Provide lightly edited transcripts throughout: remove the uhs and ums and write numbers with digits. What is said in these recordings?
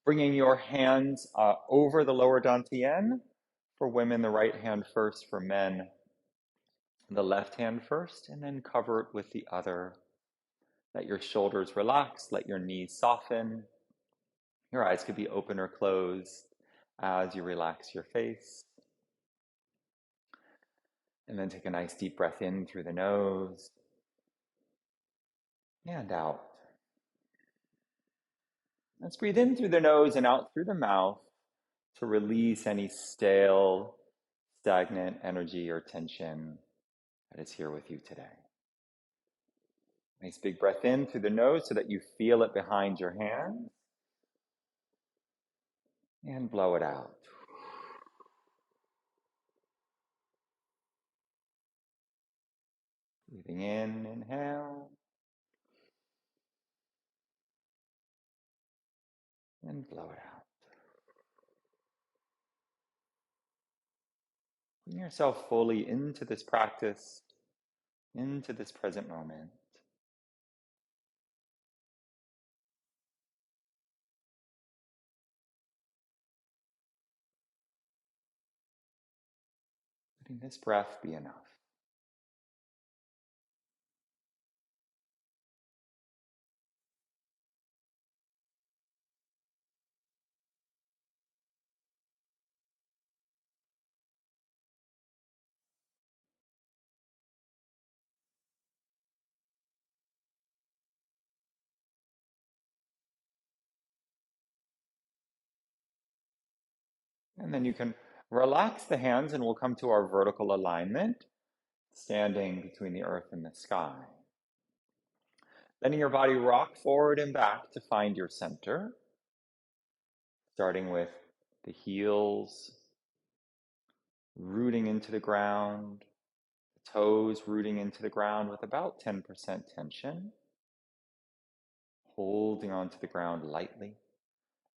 Bringing your hands over the lower dantian. For women, the right hand first. For men, the left hand first, and then cover it with the other. Let your shoulders relax, let your knees soften. Your eyes could be open or closed as you relax your face. And then take a nice deep breath in through the nose and out. Let's breathe in through the nose and out through the mouth to release any stale, stagnant energy or tension that is here with you today. Nice big breath in through the nose so that you feel it behind your hands. And blow it out. Breathing in, inhale. And blow it out. Bring yourself fully into this practice, into this present moment. Letting this breath be enough. And then you can relax the hands and we'll come to our vertical alignment, standing between the earth and the sky. Letting your body rock forward and back to find your center, starting with the heels rooting into the ground, the toes rooting into the ground with about 10% tension, holding onto the ground lightly,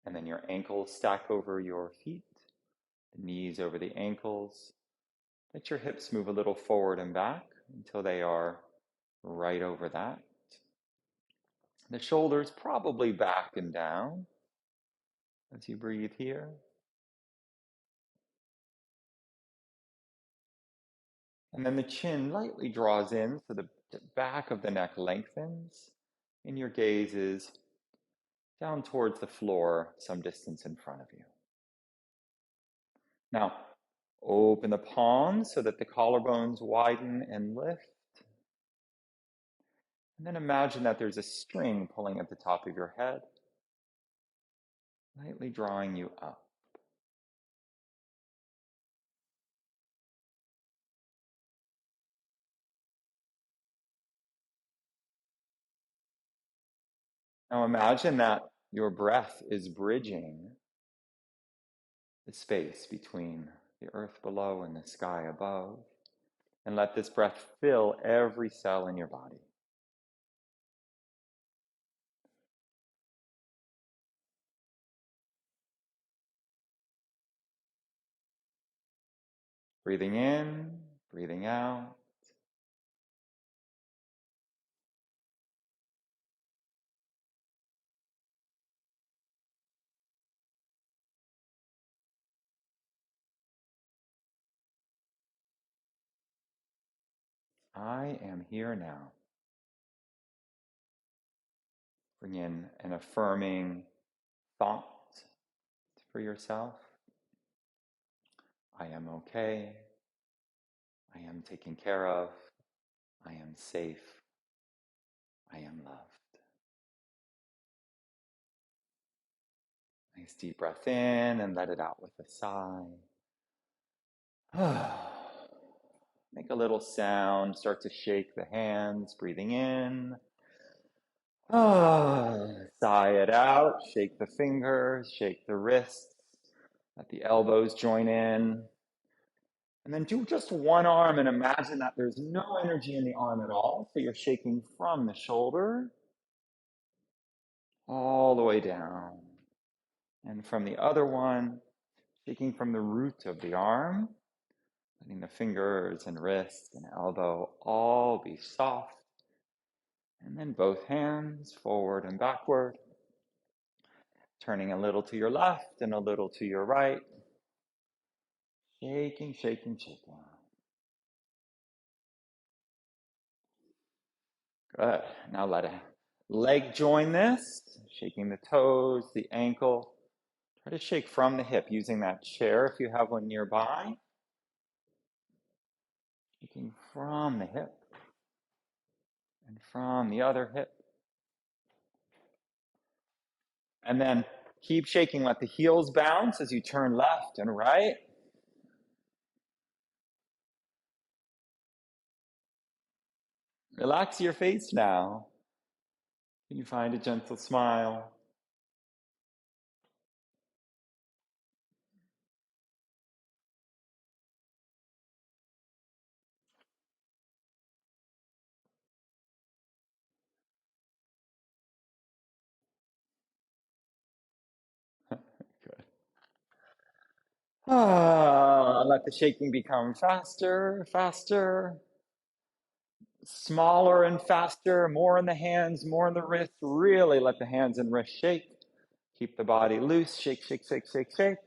and then your ankles stack over your feet, the knees over the ankles. Let your hips move a little forward and back until they are right over that. The shoulders probably back and down as you breathe here. And then the chin lightly draws in so the back of the neck lengthens and your gaze is down towards the floor some distance in front of you. Now, open the palms so that the collarbones widen and lift. And then imagine that there's a string pulling at the top of your head, lightly drawing you up. Now imagine that your breath is bridging the space between the earth below and the sky above. And let this breath fill every cell in your body. Breathing in, breathing out. I am here now. Bring in an affirming thought for yourself. I am okay. I am taken care of. I am safe. I am loved. Nice deep breath in and let it out with a sigh. Make a little sound. Start to shake the hands, breathing in. Sigh it out. Shake the fingers, shake the wrists. Let the elbows join in. And then do just one arm and imagine that there's no energy in the arm at all. So you're shaking from the shoulder all the way down. And from the other one, shaking from the root of the arm, letting the fingers and wrist and elbow all be soft. And then both hands forward and backward. Turning a little to your left and a little to your right. Shaking, shaking, shaking. Good. Now let a leg join this, shaking the toes, the ankle. Try to shake from the hip using that chair if you have one nearby. Shaking from the hip and from the other hip. And then keep shaking. Let the heels bounce as you turn left and right. Relax your face now. Can you find a gentle smile? Good. Let the shaking become faster, faster, smaller and faster, more in the hands, more in the wrists. Really let the hands and wrists shake. Keep the body loose. Shake, shake, shake, shake, shake.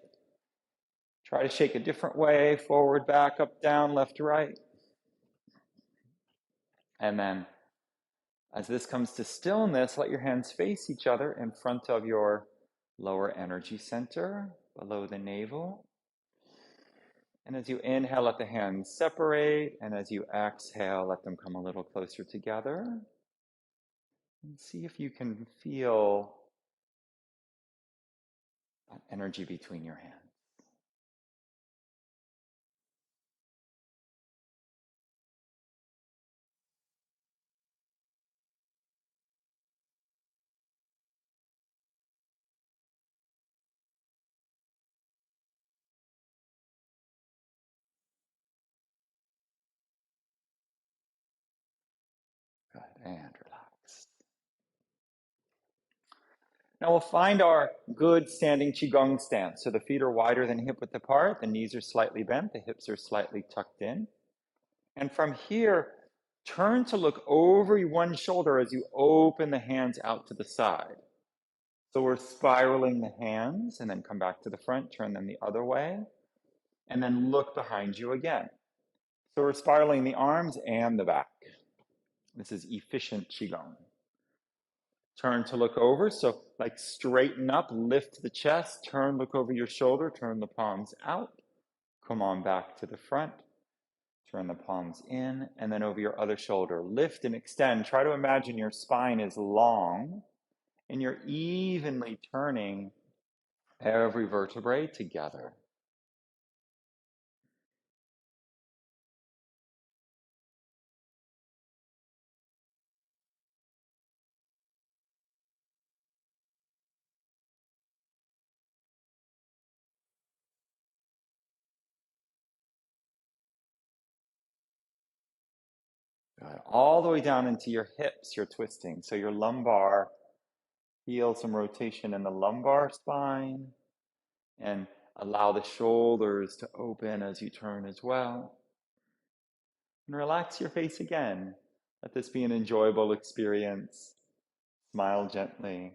Try to shake a different way, forward, back, up, down, left, right. And then as this comes to stillness, let your hands face each other in front of your lower energy center, below the navel. And as you inhale, let the hands separate. And as you exhale, let them come a little closer together. And see if you can feel that energy between your hands. Good. And relax. Now we'll find our good standing Qigong stance. So the feet are wider than hip width apart, the knees are slightly bent, the hips are slightly tucked in. And from here, turn to look over one shoulder as you open the hands out to the side. So we're spiraling the hands and then come back to the front, turn them the other way, and then look behind you again. So we're spiraling the arms and the back. This is efficient Qigong. Turn to look over, so like straighten up, lift the chest, turn, look over your shoulder, turn the palms out, come on back to the front, turn the palms in, and then over your other shoulder. Lift and extend. Try to imagine your spine is long, and you're evenly turning every vertebrae together. Good. All the way down into your hips, you're twisting. So your lumbar, feel some rotation in the lumbar spine, and allow the shoulders to open as you turn as well. And relax your face again. Let this be an enjoyable experience. Smile gently.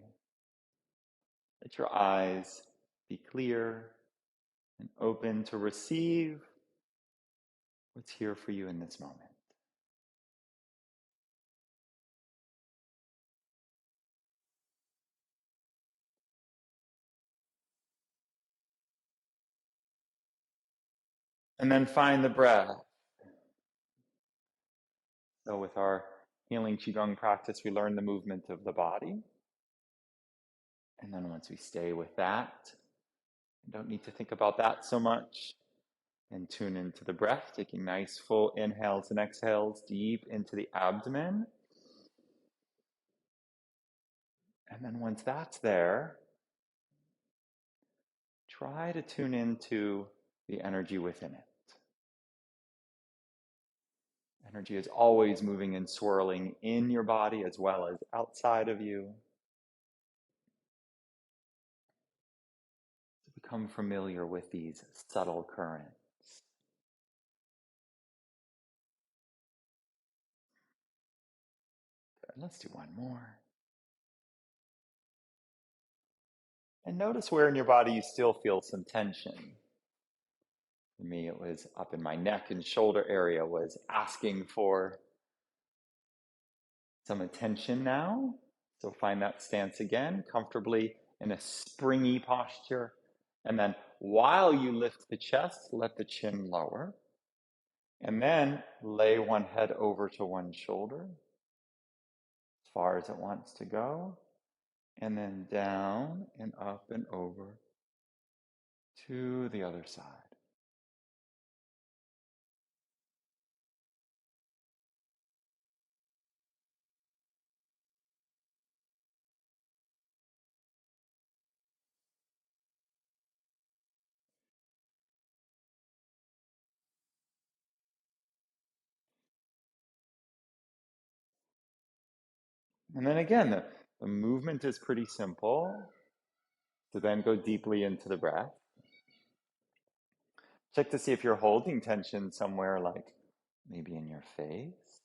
Let your eyes be clear and open to receive what's here for you in this moment. And then find the breath. So with our healing Qigong practice, we learn the movement of the body. And then once we stay with that, we don't need to think about that so much. And tune into the breath, taking nice full inhales and exhales deep into the abdomen. And then once that's there, try to tune into the energy within it. Energy is always moving and swirling in your body as well as outside of you. To become familiar with these subtle currents. Good. Let's do one more. And notice where in your body you still feel some tension. For me, it was up in my neck and shoulder area was asking for some attention now. So find that stance again, comfortably in a springy posture. And then while you lift the chest, let the chin lower. And then lay one head over to one shoulder as far as it wants to go. And then down and up and over to the other side. And then again, the movement is pretty simple. So then go deeply into the breath. Check to see if you're holding tension somewhere, like maybe in your face.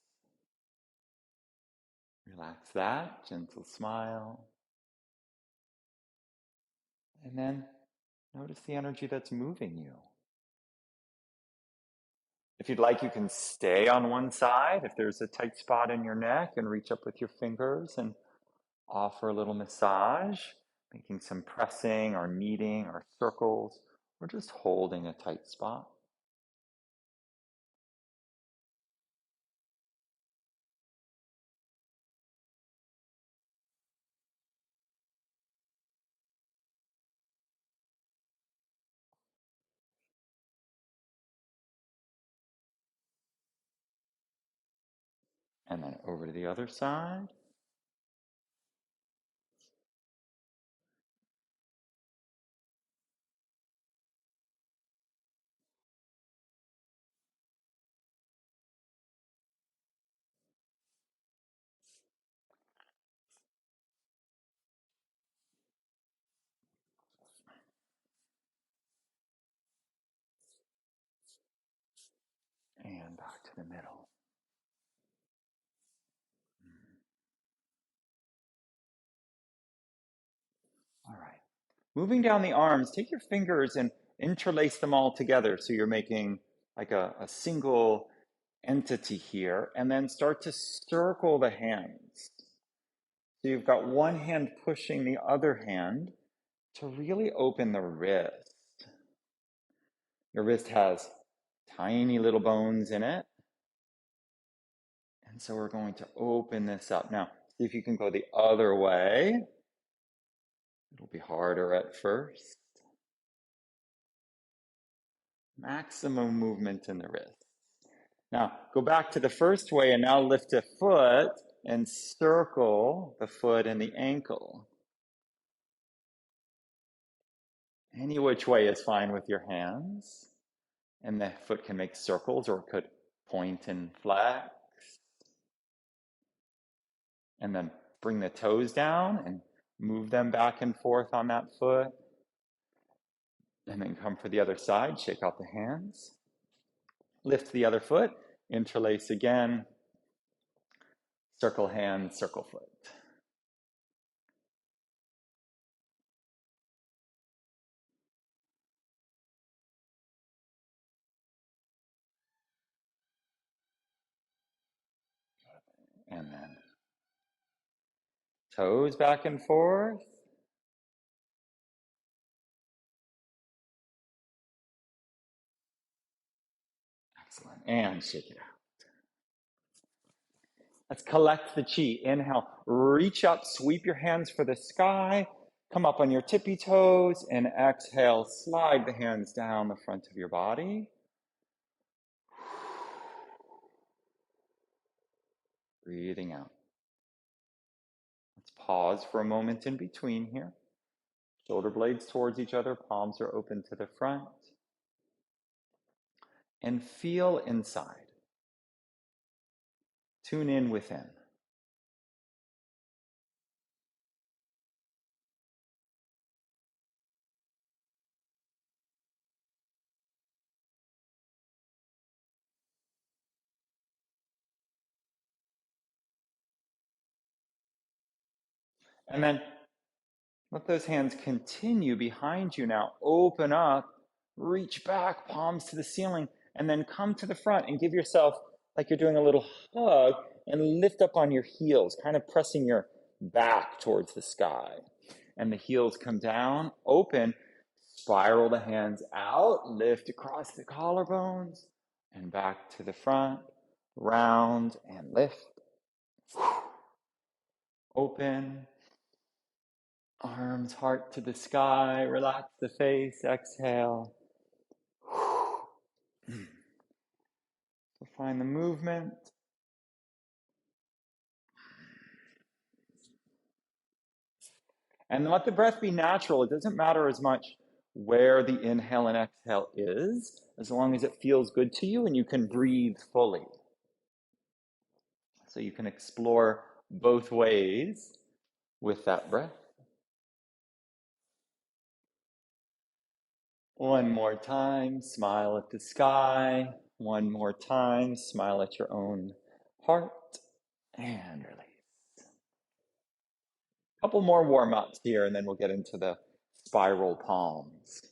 Relax that, gentle smile. And then notice the energy that's moving you. If you'd like, you can stay on one side if there's a tight spot in your neck and reach up with your fingers and offer a little massage, making some pressing or kneading or circles, or just holding a tight spot. And then over to the other side. And back to the middle. All right. Moving down the arms, take your fingers and interlace them all together so you're making like a single entity here, and then start to circle the hands. So you've got one hand pushing the other hand to really open the wrist. Your wrist has tiny little bones in it. And so we're going to open this up. Now, see if you can go the other way. It'll be harder at first. Maximum movement in the wrist. Now, go back to the first way and now lift a foot and circle the foot and the ankle. Any which way is fine with your hands. And the foot can make circles or it could point and flex. And then bring the toes down and move them back and forth on that foot. And then come for the other side, shake out the hands. Lift the other foot, interlace again. Circle hand, circle foot. And then toes back and forth. Excellent. And shake it out. Let's collect the chi. Inhale, reach up, sweep your hands for the sky. Come up on your tippy toes and exhale, slide the hands down the front of your body. Breathing out. Let's pause for a moment in between here. Shoulder blades towards each other, palms are open to the front. And feel inside. Tune in within. And then Let those hands continue behind you now. Open up, reach back, palms to the ceiling, and then come to the front and give yourself like you're doing a little hug and lift up on your heels, kind of pressing your back towards the sky. And the heels come down, open, spiral the hands out, lift across the collarbones, and back to the front, round and lift. Open, arms, heart to the sky, relax the face, exhale. So find the movement. And let the breath be natural. It doesn't matter as much where the inhale and exhale is, as long as it feels good to you and you can breathe fully. So you can explore both ways with that breath. One more time, smile at the sky. One more time, smile at your own heart. And release. A couple more warm-ups here, and then we'll get into the spiral palms.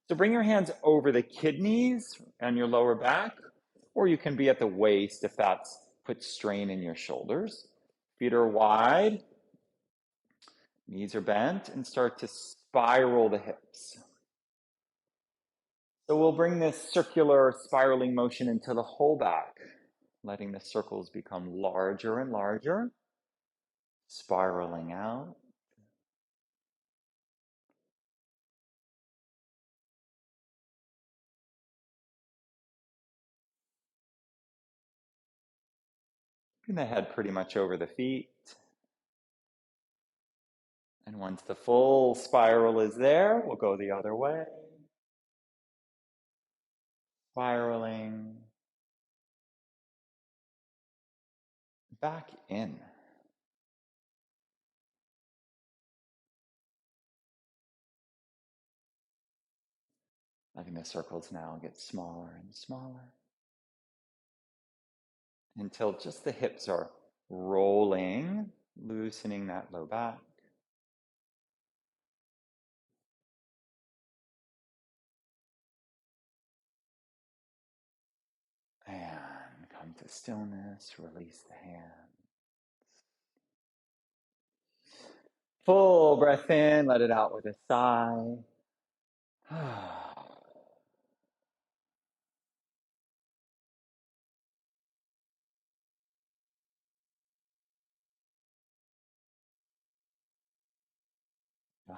So bring your hands over the kidneys and your lower back, or you can be at the waist if that's puts strain in your shoulders. Feet are wide, knees are bent, and start to spiral the hips. So we'll bring this circular spiraling motion into the whole back, letting the circles become larger and larger, spiraling out. Bring the head pretty much over the feet. And once the full spiral is there, we'll go the other way. Spiraling back in. Letting the circles now get smaller and smaller until just the hips are rolling, loosening that low back. And come to stillness, release the hands. Full breath in, let it out with a sigh.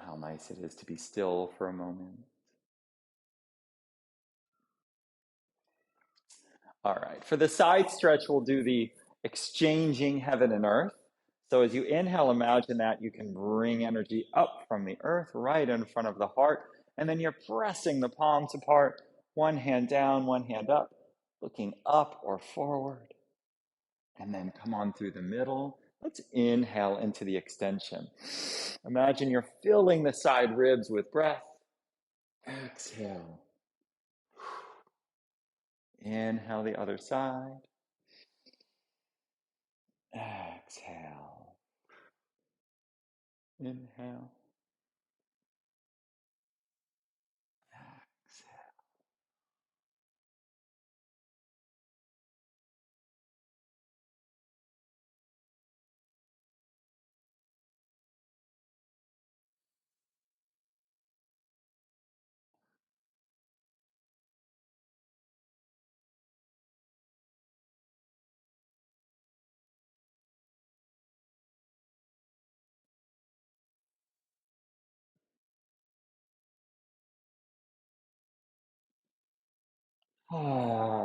How nice it is to be still for a moment. All right, for the side stretch, we'll do the exchanging heaven and earth. So as you inhale, imagine that you can bring energy up from the earth right in front of the heart, and then you're pressing the palms apart, one hand down, one hand up, looking up or forward, and then come on through the middle. Let's inhale into the extension. Imagine you're filling the side ribs with breath. Exhale. Inhale the other side. Exhale. Inhale. Exhale.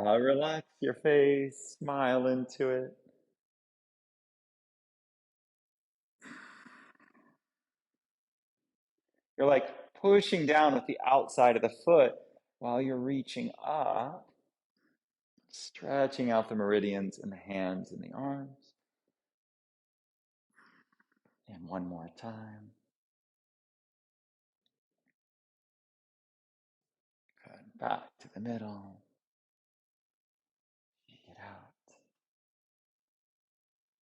Relax your face, smile into it. You're like pushing down with the outside of the foot while you're reaching up, stretching out the meridians in the hands and the arms. And one more time. Good. Back to the middle. Shake it out.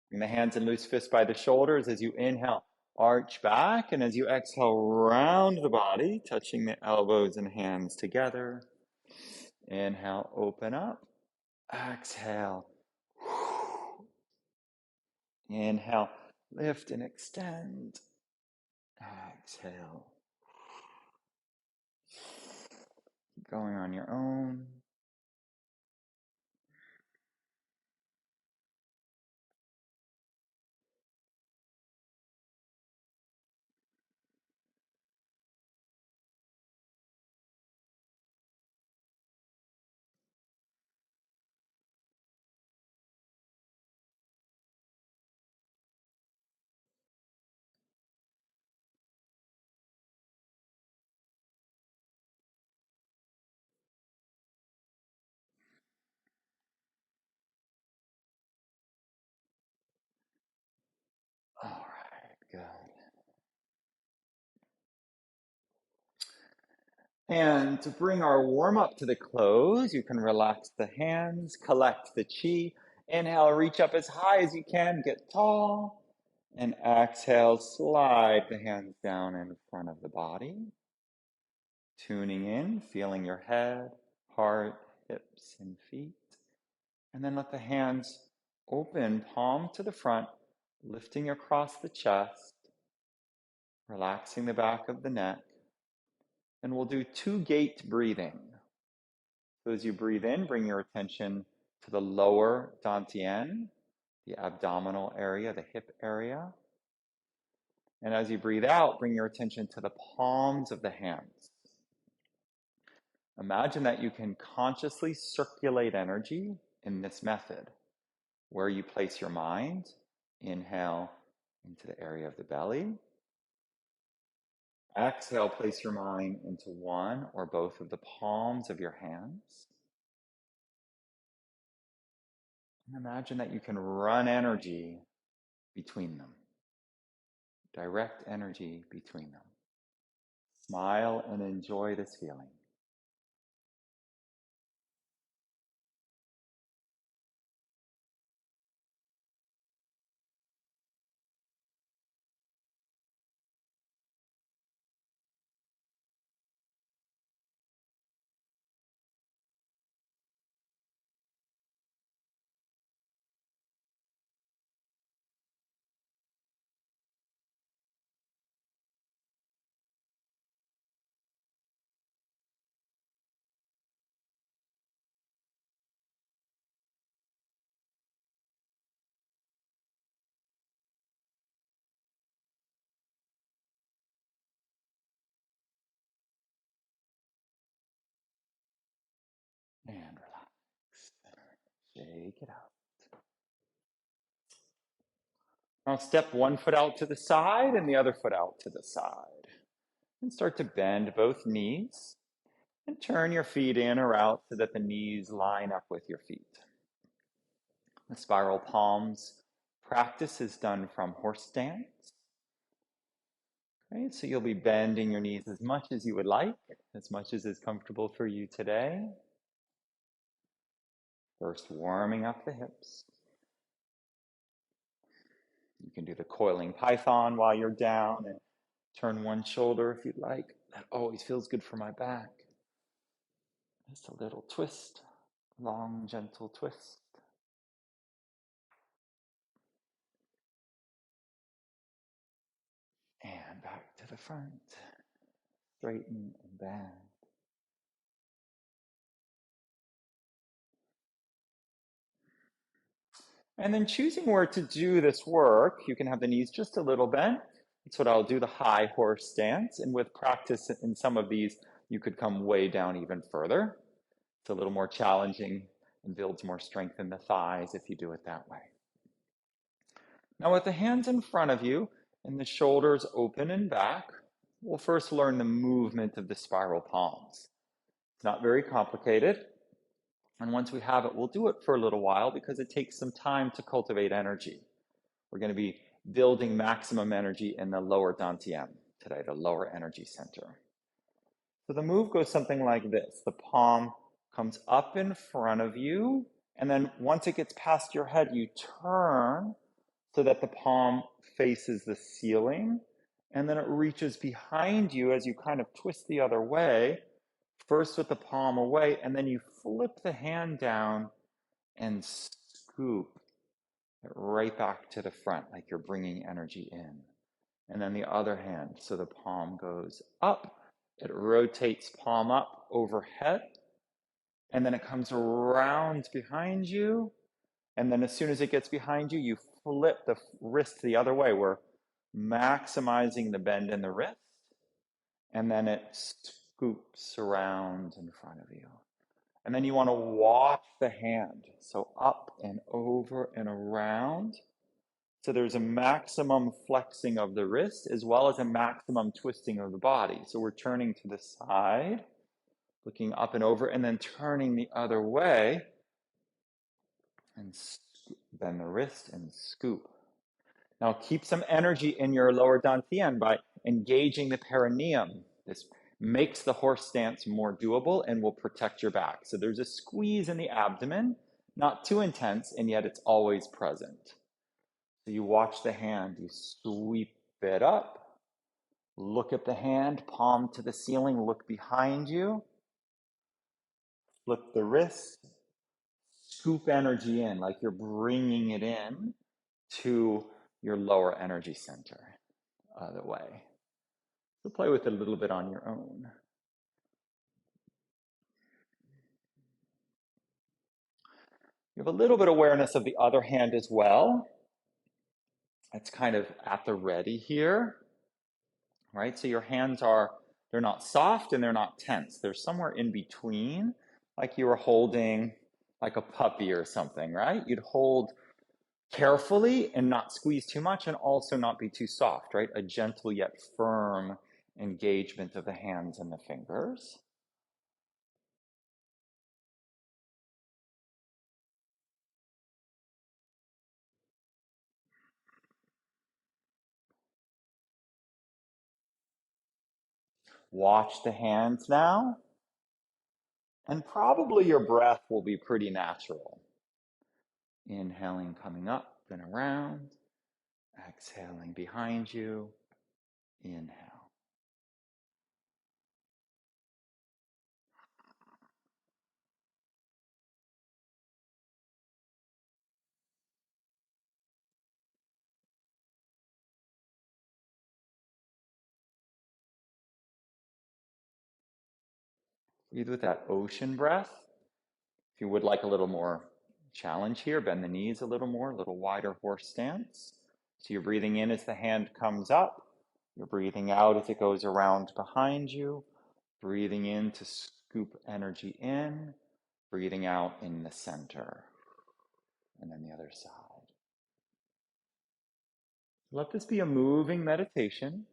Bring the hands and loose fists by the shoulders as you inhale. Arch back, and as you exhale, round the body, touching the elbows and hands together. Inhale, open up. Exhale. Inhale, lift and extend. Exhale. Keep going on your own. All right, good. And to bring our warm up to the close, you can relax the hands, collect the chi. Inhale, reach up as high as you can, get tall. And exhale, slide the hands down in front of the body. Tuning in, feeling your head, heart, hips, and feet. And then let the hands open, palm to the front, lifting across the chest, relaxing the back of the neck. And we'll do 2-gate breathing. So as you breathe in, bring your attention to the lower dantian, the abdominal area, the hip area. And as you breathe out, bring your attention to the palms of the hands. Imagine that you can consciously circulate energy in this method, where you place your mind. Inhale into the area of the belly. Exhale, place your mind into one or both of the palms of your hands. And imagine that you can run energy between them. Direct energy between them. Smile and enjoy this feeling. And relax. Shake it out. Now step one foot out to the side and the other foot out to the side. And start to bend both knees. And turn your feet in or out so that the knees line up with your feet. The spiral palms practice is done from horse stance. Okay, so you'll be bending your knees as much as you would like, as much as is comfortable for you today. First, warming up the hips. You can do the coiling python while you're down and turn one shoulder if you'd like. That always feels good for my back. Just a little twist, long, gentle twist. And back to the front. Straighten and bend. And then choosing where to do this work, you can have the knees just a little bent. That's what I'll do, the high horse stance. And with practice in some of these, you could come way down even further. It's a little more challenging and builds more strength in the thighs if you do it that way. Now with the hands in front of you and the shoulders open and back, we'll first learn the movement of the spiral palms. It's not very complicated. And once we have it, we'll do it for a little while because it takes some time to cultivate energy. We're going to be building maximum energy in the lower dantian today, the lower energy center. So the move goes something like this. The palm comes up in front of you, and then once it gets past your head, you turn so that the palm faces the ceiling, and then it reaches behind you as you kind of twist the other way, first with the palm away, and then you flip the hand down and scoop it right back to the front, like you're bringing energy in. And then the other hand, so the palm goes up, it rotates palm up overhead, and then it comes around behind you. And then as soon as it gets behind you, you flip the wrist the other way. We're maximizing the bend in the wrist, and then it scoops around in front of you. And then you want to watch the hand. So up and over and around. So there's a maximum flexing of the wrist as well as a maximum twisting of the body. So we're turning to the side, looking up and over, and then turning the other way and bend the wrist and scoop. Now keep some energy in your lower dantian by engaging the perineum. This makes the horse stance more doable and will protect your back. So there's a squeeze in the abdomen, not too intense, and yet it's always present. So you watch the hand, you sweep it up, look at the hand, palm to the ceiling, look behind you, flip the wrist, scoop energy in like you're bringing it in to your lower energy center the way. So play with it a little bit on your own. You have a little bit of awareness of the other hand as well. It's kind of at the ready here, right? So your hands they're not soft and they're not tense. They're somewhere in between, like you were holding like a puppy or something, right? You'd hold carefully and not squeeze too much and also not be too soft, right? A gentle yet firm engagement of the hands and the fingers. Watch the hands now. And probably your breath will be pretty natural. Inhaling, coming up and around. Exhaling behind you. Inhale. Breathe with that ocean breath. If you would like a little more challenge here, bend the knees a little more, a little wider horse stance. So you're breathing in as the hand comes up. You're breathing out as it goes around behind you. Breathing in to scoop energy in. Breathing out in the center. And then the other side. Let this be a moving meditation.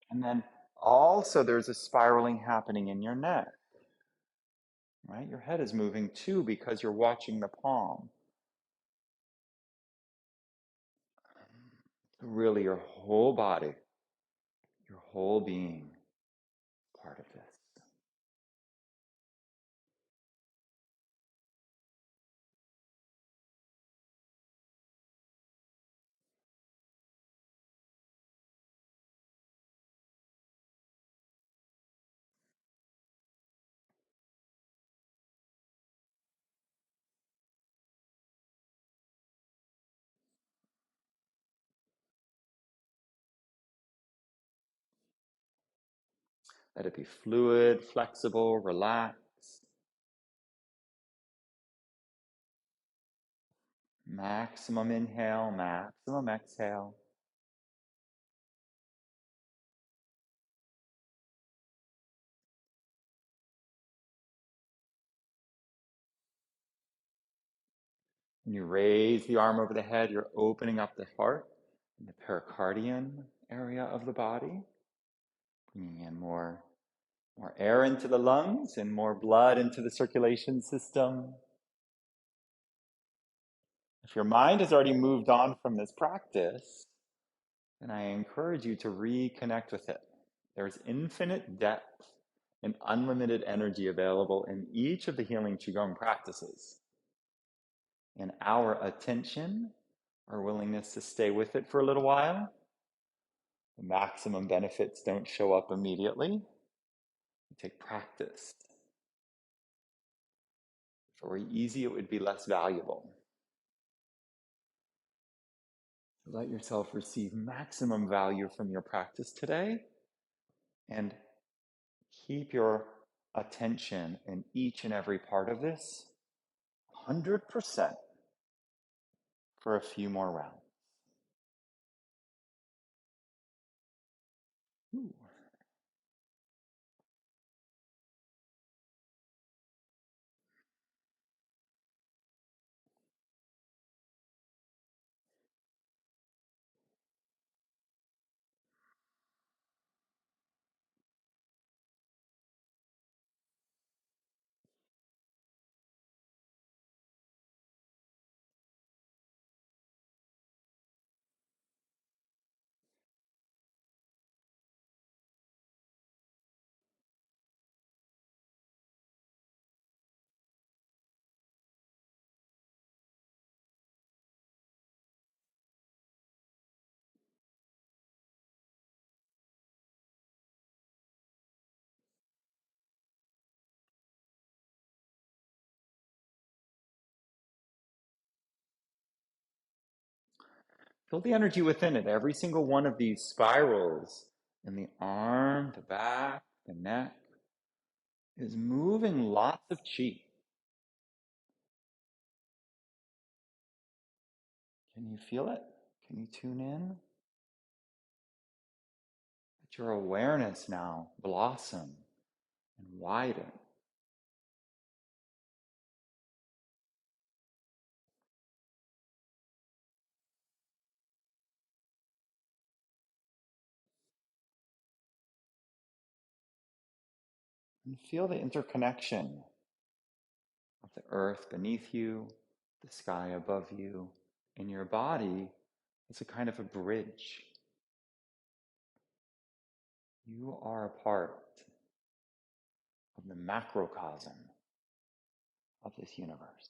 And then also there's a spiraling happening in your neck, right? Your head is moving too because you're watching the palm. Really your whole body, your whole being, part of this. Let it be fluid, flexible, relaxed. Maximum inhale, maximum exhale. When you raise the arm over the head, you're opening up the heart and the pericardium area of the body, bringing in more air into the lungs and more blood into the circulation system. If your mind has already moved on from this practice, then I encourage you to reconnect with it. There's infinite depth and unlimited energy available in each of the healing Qigong practices. And our attention, our willingness to stay with it for a little while, the maximum benefits don't show up immediately. They take practice. If it were easy, it would be less valuable. Let yourself receive maximum value from your practice today and keep your attention in each and every part of this 100% for a few more rounds. Ooh. Feel the energy within it. Every single one of these spirals in the arm, the back, the neck is moving lots of chi. Can you feel it? Can you tune in? Let your awareness now blossom and widen. And feel the interconnection of the earth beneath you, the sky above you, and your body as a kind of a bridge. You are a part of the macrocosm of this universe.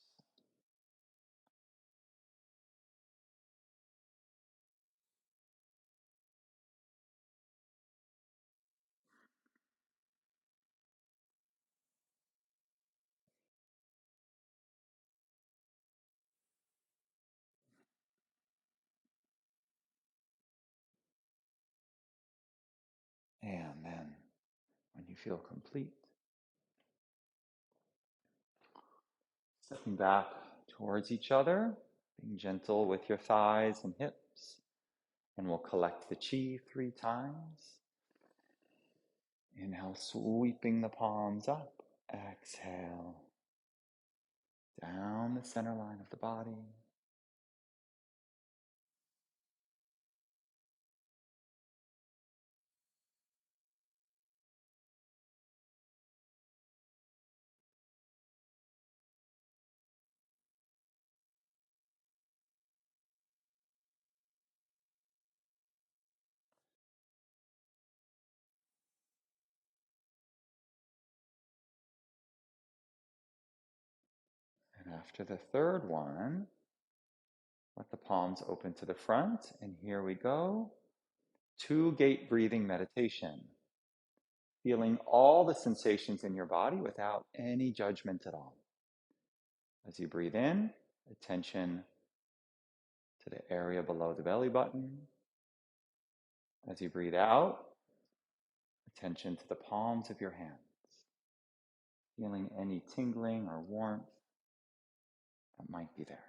And then, when you feel complete, stepping back towards each other, being gentle with your thighs and hips, and we'll collect the chi 3 times. Inhale, sweeping the palms up. Exhale, down the center line of the body. And after the third one, let the palms open to the front. And here we go. 2-gate breathing meditation. Feeling all the sensations in your body without any judgment at all. As you breathe in, attention to the area below the belly button. As you breathe out, attention to the palms of your hands. Feeling any tingling or warmth that might be there.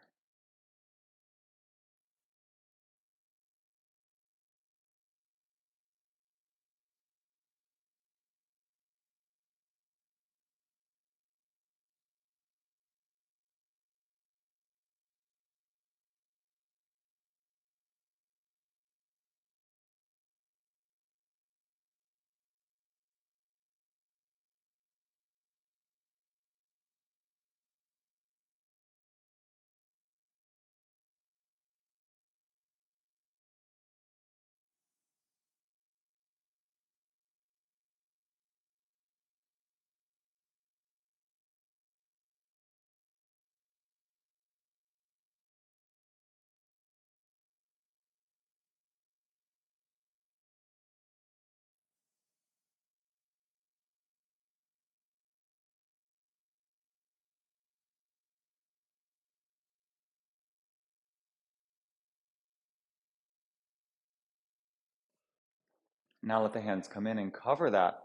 Now let the hands come in and cover that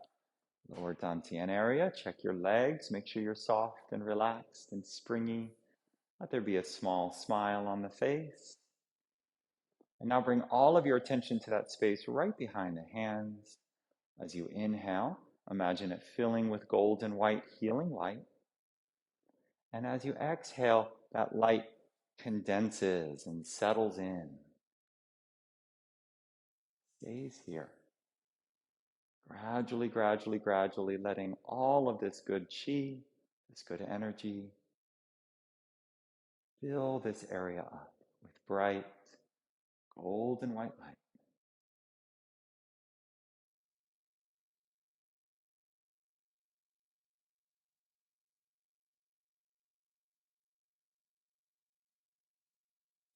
lower dantian area. Check your legs. Make sure you're soft and relaxed and springy. Let there be a small smile on the face. And now bring all of your attention to that space right behind the hands. As you inhale, imagine it filling with golden white healing light. And as you exhale, that light condenses and settles in. Stays here. Gradually, gradually, gradually letting all of this good chi, this good energy, fill this area up with bright golden white light.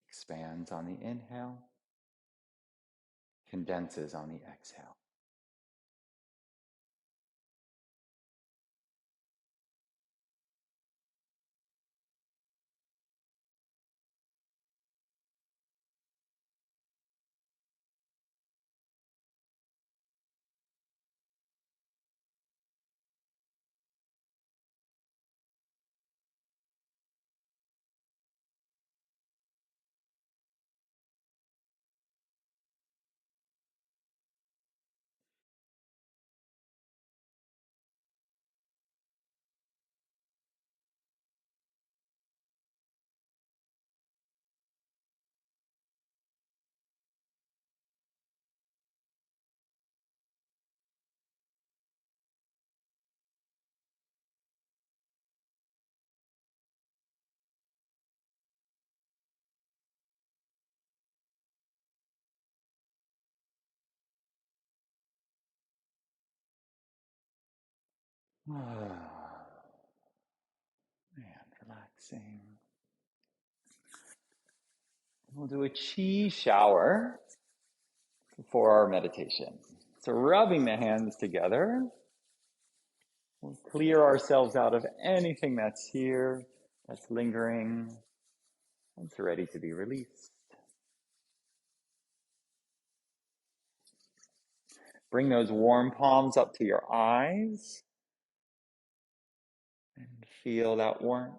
Expands on the inhale, condenses on the exhale. And relaxing. We'll do a chi shower for our meditation. So rubbing the hands together, we'll clear ourselves out of anything that's here, that's lingering, that's ready to be released. Bring those warm palms up to your eyes and feel that warmth.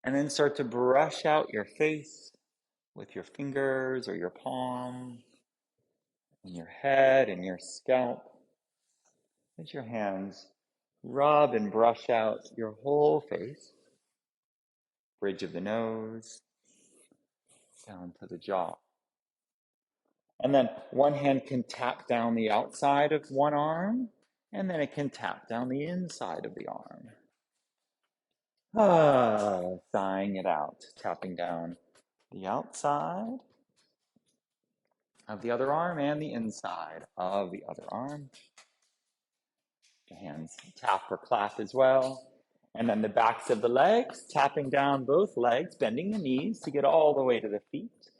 And then start to brush out your face with your fingers or your palm, and your head and your scalp. Let your hands rub and brush out your whole face, bridge of the nose, down to the jaw. And then one hand can tap down the outside of one arm, and then it can tap down the inside of the arm. Sighing it out, tapping down the outside of the other arm and the inside of the other arm. The hands tap or clap as well. And then the backs of the legs, tapping down both legs, bending the knees to get all the way to the feet.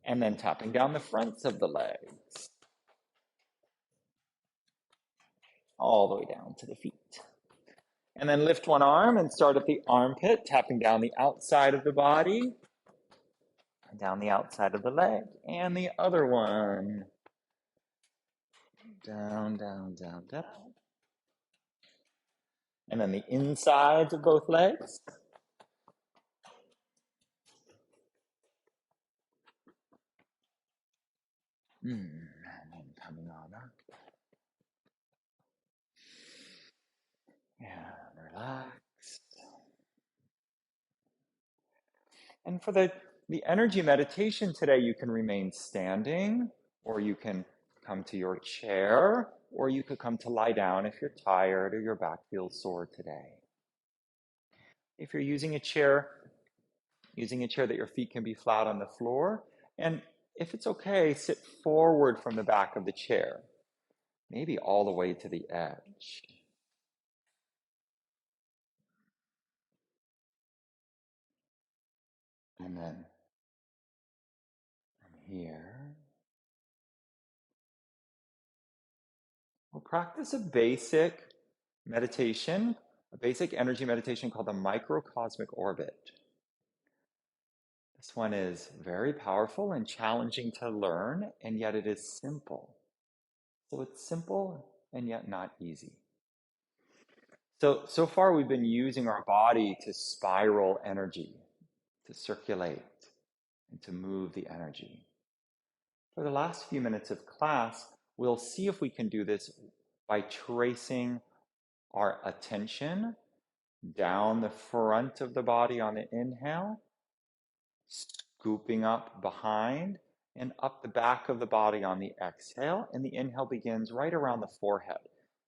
And then tapping down the fronts of the legs, all the way down to the feet. And then lift one arm and start at the armpit, tapping down the outside of the body, and down the outside of the leg, and the other one. Down, down, down, down. And then the insides of both legs. And then coming on up. And relax. And for the energy meditation today, you can remain standing, or you can come to your chair, or you could come to lie down if you're tired or your back feels sore today. If you're using a chair that your feet can be flat on the floor, and if it's okay, sit forward from the back of the chair, maybe all the way to the edge. And then from here, we'll practice a basic meditation, a basic energy meditation called the microcosmic orbit. This one is very powerful and challenging to learn, and yet it is simple. So it's simple and yet not easy. So far we've been using our body to spiral energy, to circulate, and to move the energy. For the last few minutes of class, we'll see if we can do this by tracing our attention down the front of the body on the inhale, scooping up behind, and up the back of the body on the exhale. And the inhale begins right around the forehead.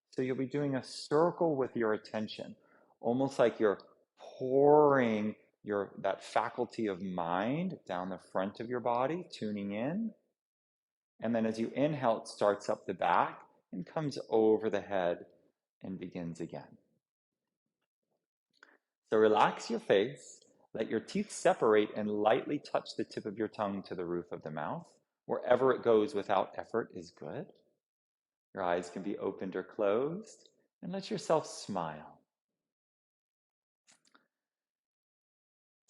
So you'll be doing a circle with your attention, almost like you're pouring that faculty of mind down the front of your body, tuning in. And then as you inhale, it starts up the back and comes over the head and begins again. So relax your face, let your teeth separate and lightly touch the tip of your tongue to the roof of the mouth. Wherever it goes without effort is good. Your eyes can be opened or closed, and let yourself smile.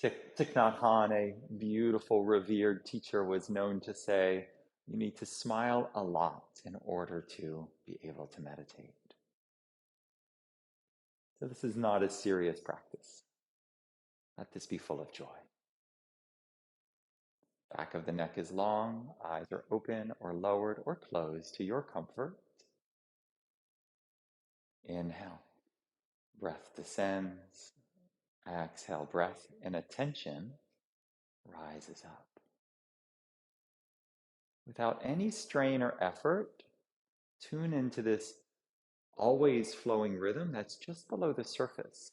Thich Nhat Hanh, a beautiful, revered teacher, was known to say, you need to smile a lot in order to be able to meditate. So this is not a serious practice. Let this be full of joy. Back of the neck is long, eyes are open or lowered or closed to your comfort. Inhale, breath descends. Exhale, breath and attention rises up. Without any strain or effort, tune into this always flowing rhythm that's just below the surface.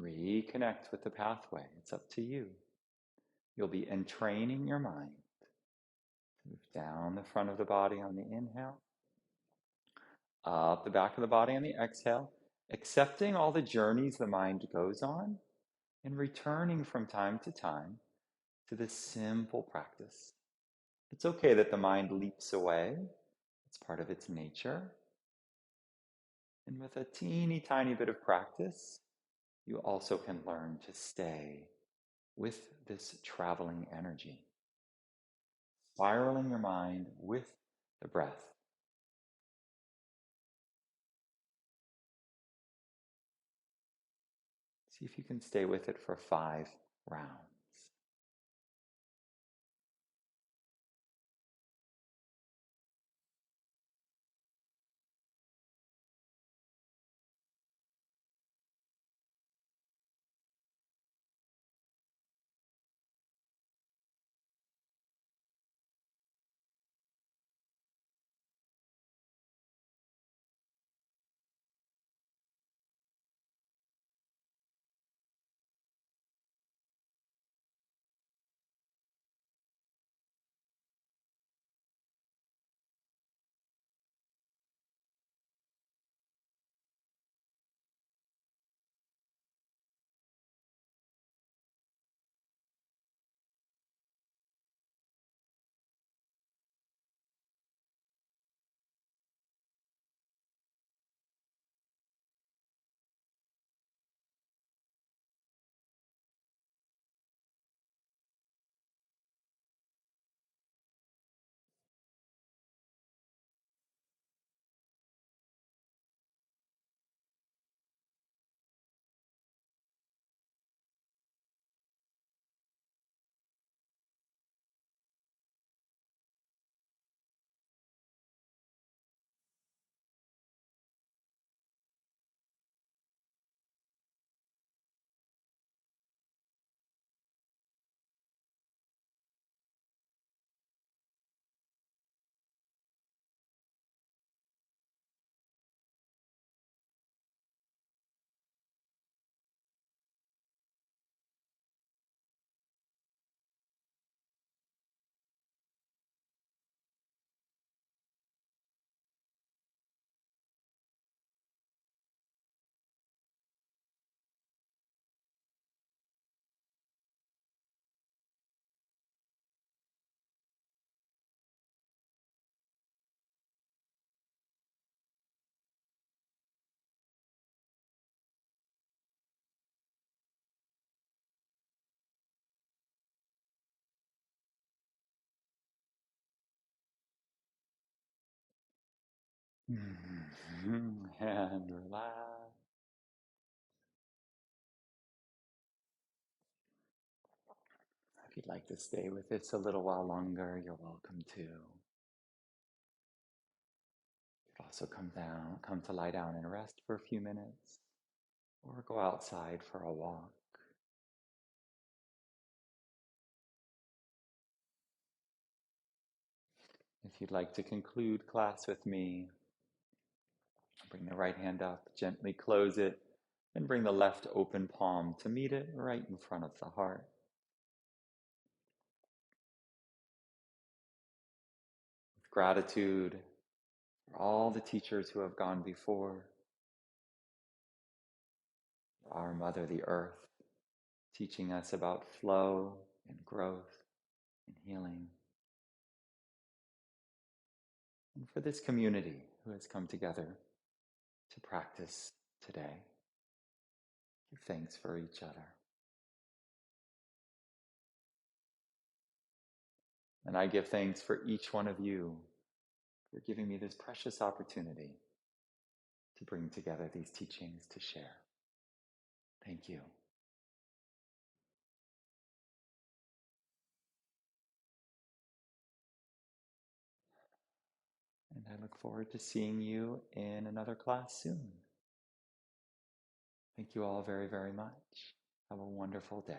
Reconnect with the pathway. It's up to you. You'll be entraining your mind. Move down the front of the body on the inhale, up the back of the body on the exhale, accepting all the journeys the mind goes on and returning from time to time to this simple practice. It's okay that the mind leaps away. It's part of its nature. And with a teeny tiny bit of practice, you also can learn to stay with this traveling energy, spiraling your mind with the breath. See if you can stay with it for 5 rounds. And relax. If you'd like to stay with this a little while longer, you're welcome to. You could also come to lie down and rest for a few minutes, or go outside for a walk. If you'd like to conclude class with me, bring the right hand up, gently close it, and bring the left open palm to meet it right in front of the heart. With gratitude for all the teachers who have gone before, our Mother, the Earth, teaching us about flow and growth and healing. And for this community who has come together to practice today, give thanks for each other. And I give thanks for each one of you for giving me this precious opportunity to bring together these teachings to share. Thank you. And I look forward to seeing you in another class soon. Thank you all very, very much. Have a wonderful day.